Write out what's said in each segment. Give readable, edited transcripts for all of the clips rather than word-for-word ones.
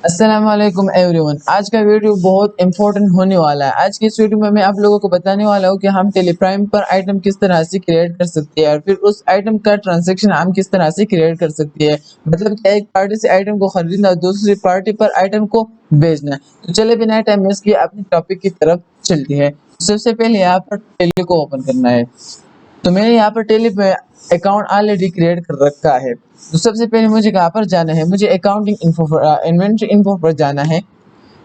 अस्सलाम वालेकुम एवरीवन। आज का वीडियो बहुत इंपॉर्टेंट होने वाला है। आज की इस वीडियो में मैं आप लोगों को बताने वाला हूं कि हम टेलीप्राइम पर आइटम किस तरह से क्रिएट कर सकते हैं और फिर उस आइटम का ट्रांजैक्शन हम किस तरह से क्रिएट कर सकते हैं। मतलब कि एक पार्टी से आइटम को खरीदना और दूसरी पार्टी पर आइटम को भेजना। तो चले बिना टाइम वेस्ट किए अपने टॉपिक की तरफ चलते हैं। सबसे पहले यहाँ पर टेली को ओपन करना है। तो मैंने यहाँ पर टेली पे अकाउंट ऑलरेडी क्रिएट कर रखा है। तो सबसे पहले मुझे कहाँ पर जाना है, मुझे अकाउंटिंग इन्फो इन्वेंट्री इन्फो पर जाना है।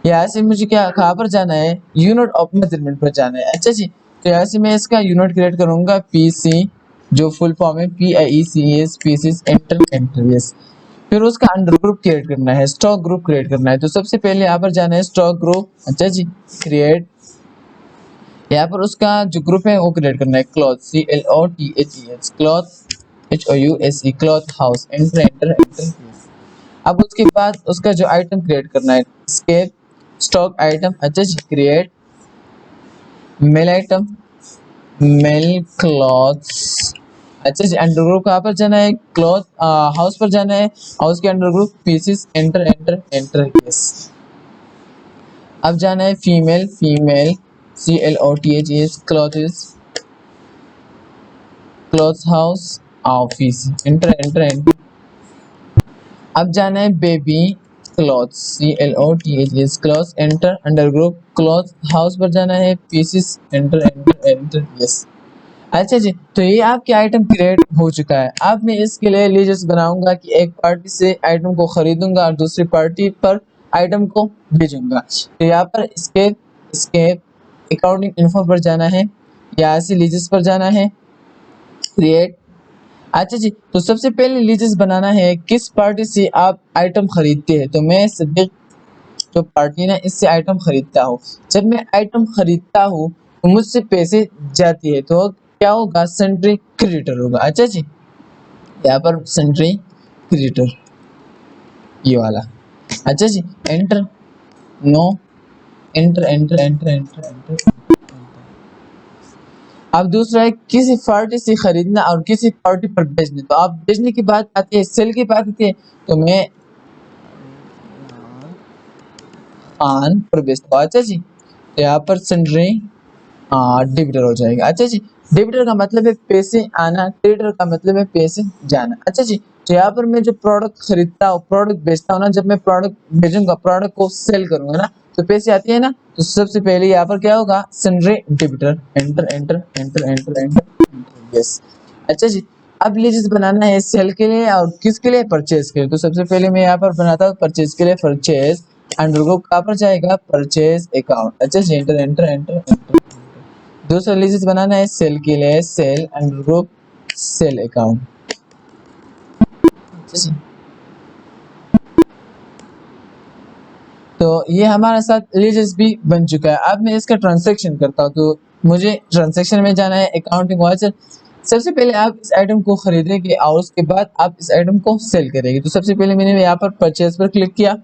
यहाँ से मुझे क्या कहाँ पर जाना है, यूनिट ऑफ मेजरमेंट पर जाना है। अच्छा जी, तो यहाँ से मैं इसका यूनिट क्रिएट करूंगा पीसी, जो फुल फॉर्म है PIECS pieces, enter enter yes. फिर उसका अंडर ग्रुप क्रिएट करना है, स्टॉक ग्रुप क्रिएट करना है। तो सबसे पहले यहाँ पर जाना है स्टॉक ग्रुप। अच्छा जी, क्रिएट। यहाँ पर उसका जो ग्रुप है वो क्रिएट करना है, cloth CLOTHES, cloth HOUSE, cloth house, enter enter enter. अब उसके बाद उसका जो आइटम क्रिएट करना है, स्केप स्टॉक आइटम। अच्छा जी, create male item, male clothes. अच्छा जी, अंडर ग्रुप कहाँ पर जाना है, क्लॉथ हाउस पर जाना है। हाउस के under group pieces, enter enter enter yes. अब जाना है female, female CLOTHES, clothes, cloth house, office, enter enter enter. अब जाना है baby cloth CLOTHES, cloth, enter under group cloth house पर जाना है, pieces, enter enter enter yes. अच्छा जी, तो ये आपके आइटम क्रिएट हो चुका है। अब मैं इसके लिए लीजेस बनाऊंगा कि एक पार्टी से आइटम को खरीदूंगा और दूसरी पार्टी पर आइटम को भेजूंगा। तो यहाँ पर स्केप स्केप अकाउंटिंग इन्फो पर जाना है, यहाँ से लीजेस पर जाना है, क्रिएट। अच्छा जी, तो सबसे पहले लीजेस बनाना है किस पार्टी से आप आइटम खरीदते हैं। तो मैं सिद्दीक जो पार्टी ना, इससे आइटम खरीदता हूँ। जब मैं आइटम खरीदता हूँ तो मुझसे पैसे जाती है, तो क्या होगा, सेंट्री क्रेडिटर होगा। अच्छा जी, यहाँ पर सेंट्री क्रेडिटर ये वाला। अच्छा जी, enter, no, enter enter enter enter enter. अब दूसरा है किसी पार्टी से खरीदना और किसी पार्टी पर बेचना। तो आप बेचने की बात आती है, सेल की बात आती है, तो मैं ऑन पर बेचता हूँ। अच्छा जी, तो यहाँ पर सेंट्री डेबिटर हो जाएगा। अच्छा जी, डेबिटर का मतलब है पैसे आना, क्रेडिटर का मतलब है पैसे जाना। अच्छा जी, तो यहाँ पर मैं जो प्रोडक्ट खरीदता हूँ, प्रोडक्ट बेचता हूँ ना, जब मैं प्रोडक्ट भेजूंगा, प्रोडक्ट को सेल करूंगा ना, तो पैसे आती है ना। तो सबसे पहले यहाँ पर क्या होगा, sundry debtor, enter enter enter enter enter yes. अच्छा जी, अब लीजिए बनाना है सेल के लिए और किसके लिए, परचेज के लिए। तो सबसे पहले मैं यहाँ पर बनाता हूँ परचेज के लिए, परचेज अंडर ग्रुप कहाँ पर जाएगा, परचेज अकाउंट। अच्छा जी, एंटर एंटर एंटर एंटर। दूसरा लिस्ट बनाना है सेल के लिए, sale under group sale account. तो ये हमारे साथ लिस्ट भी बन चुका है। अब मैं इसका ट्रांजैक्शन करता हूँ। तो मुझे ट्रांजैक्शन में जाना है, अकाउंटिंग वाउचर। सबसे पहले आप इस आइटम को खरीदेंगे और उसके बाद आप इस आइटम को सेल करेंगे। तो सबसे पहले मैंने यहाँ पर परचेज पर क्लिक किया।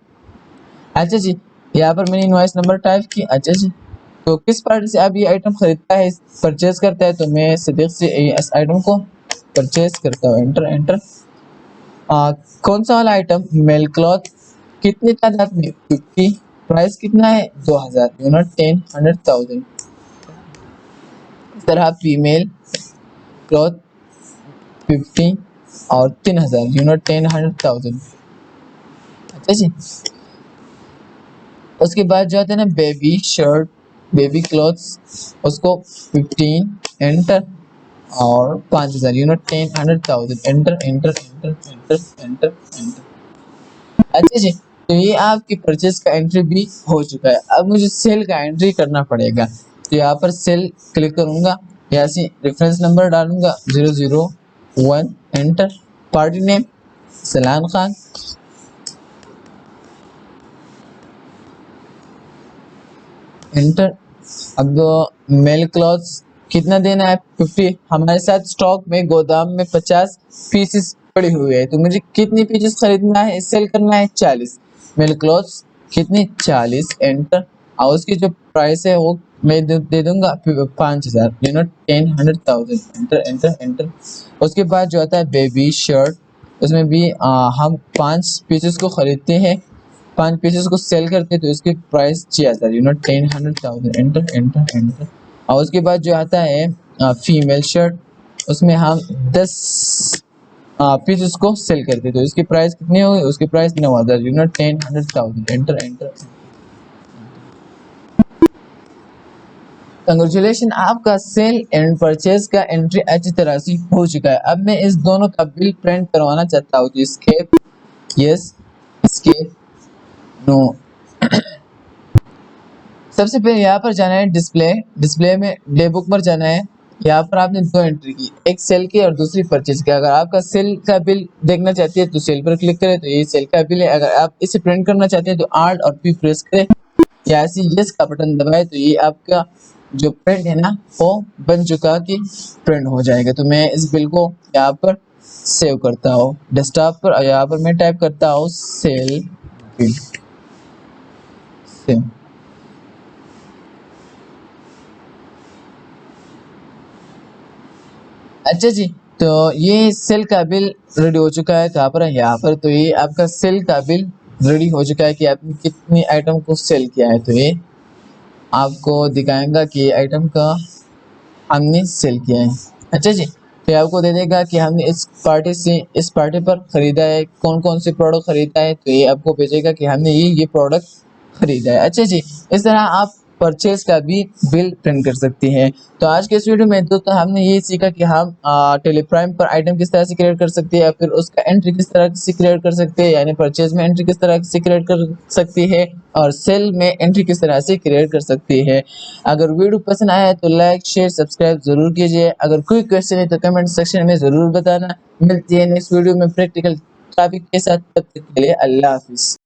अच्छा जी, यहाँ पर मैंने इनवॉइस नंबर टाइप किया। अच्छा जी, तो किस पार्टी से आप ये आइटम खरीदता है, परचेज करता है, तो मैं सिद्दीक से इस आइटम को परचेज करता हूँ, एंटर एंटर। कौन सा वाला आइटम, मेल क्लॉथ, कितनी तादाद में, 50, प्राइस कितना है, 2000, यूनिट 10, 100,000। इस तरह फीमेल क्लॉथ 50 और 3000, यूनिट 10, 100,000। अच्छा जी, उसके बाद जो आता है ना बेबी शर्ट, बेबी क्लॉथ्स, उसको 15, एंटर, और 5000, unit 10, 100,000, enter enter enter enter enter enter. अच्छा जी, तो ये आपकी परचेज का एंट्री भी हो चुका है। अब मुझे सेल का एंट्री करना पड़ेगा। तो यहाँ पर सेल क्लिक करूंगा, यहाँ से रेफरेंस नंबर डालूंगा 001, enter. Party name Salan Khan, enter. अब मेल क्लॉथ्स कितना देना है, 50। हमारे साथ स्टॉक में गोदाम में 50 पीसेस पड़े हुए हैं, तो मुझे कितनी पीसेस खरीदना है, सेल करना है, 40। मेल क्लॉथ्स कितनी, 40, एंटर। और उसकी जो प्राइस है वो मैं दे दूंगा 5000, यूनिट 10, 100,000, एंटर एंटर एंटर। उसके बाद जो आता है बेबी शर्ट, उसमें भी हम 5 पीसेस को खरीदते हैं, 5 पीसेस को सेल करते हैं तो इसकी प्राइस 6000 10 100,000 एंटर एंटर एंटर। और उसके बाद जो आता है फीमेल शर्ट, उसमें हम 10 पीसेस को सेल करते हैं तो इसकी प्राइस कितनी होगी, उसकी प्राइस 9000 10 100,000 एंटर एंटर। कंग्रेचुलेशन, आपका सेल एंड परचेज का एंट्री अच्छी तरह से हो चुका है। अब मैं इस दोनों का बिल प्रिंट करवाना चाहता हूँ तो एस्केप, यस, एस्केप, नो। सबसे पहले यहाँ पर जाना है डिस्प्ले में डे बुक पर जाना है। यहाँ पर आपने 2 एंट्री की, एक सेल की और दूसरी परचेज की। अगर आपका सेल का बिल देखना चाहते हैं तो सेल पर क्लिक करें तो ये सेल का बिल है। अगर आप इसे प्रिंट करना चाहते हैं तो आल्ट और पी प्रेस करें या ऐसे यस का बटन दबाए तो ये आपका जो प्रिंट है ना वो बन चुका कि प्रिंट हो जाएगा। तो मैं इस बिल को यहाँ पर सेव करता हूँ डेस्कटॉप पर और यहाँ पर मैं टाइप करता हूँ सेल बिल, सेव। अच्छा जी, तो ये सेल का बिल रेडी हो चुका है। कहाँ पर है, यहाँ पर। तो ये आपका सेल का बिल रेडी हो चुका है कि आपने कितनी आइटम को सेल किया है। तो ये आपको दिखाएगा कि आइटम का हमने सेल किया है। अच्छा जी, तो आपको दे देगा कि हमने इस पार्टी से इस पार्टी पर खरीदा है, कौन कौन से प्रोडक्ट खरीदा है। तो ये आपको भेजेगा कि हमने ये प्रोडक्ट खरीदा है। अच्छा जी, इस तरह आप परचेज का भी बिल प्रिंट कर सकती हैं। तो आज के इस वीडियो में दोस्तों हमने ये सीखा कि हम टेलीप्राइम पर आइटम किस तरह से क्रिएट कर सकते हैं या फिर उसका एंट्री किस तरह से क्रिएट कर सकते हैं, यानी परचेज में एंट्री किस तरह से क्रिएट कर सकती है और सेल में एंट्री किस तरह से क्रिएट कर सकती है। अगर वीडियो पसंद आया है तो लाइक शेयर सब्सक्राइब जरूर कीजिए। अगर कोई क्वेश्चन है तो कमेंट सेक्शन में जरूर बताना। मिलती है नेक्स्ट वीडियो में प्रैक्टिकल टॉपिक के साथ, तब तक के लिए अल्लाह हाफिज।